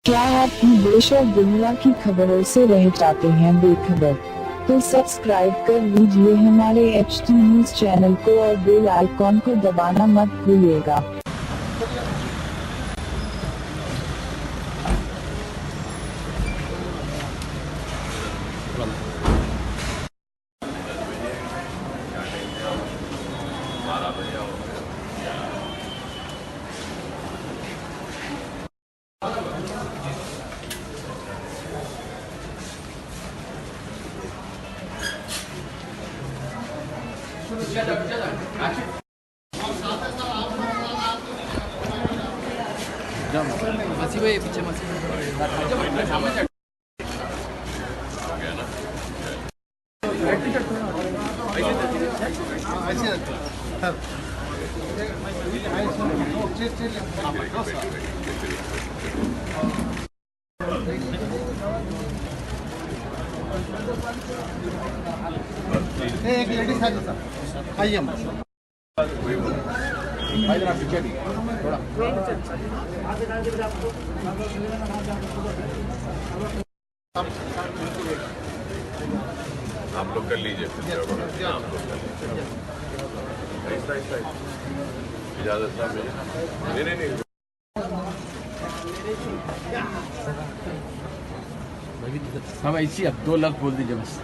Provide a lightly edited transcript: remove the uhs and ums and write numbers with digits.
क्या आप देश और दुनिया की खबरों से रह जाते हैं बेखबर? तो सब्सक्राइब कर लीजिए हमारे HT न्यूज चैनल को और बेल आइकॉन को दबाना मत भूलिएगा। मसी भाई पीछे मसी एक लेडीज है सर, आइए हम आप लोग कर लीजिए आप लोग कर लीजिए इजाजत साहब नहीं हाँ भाई इसी अब 2 लाख बोल दीजिए बस।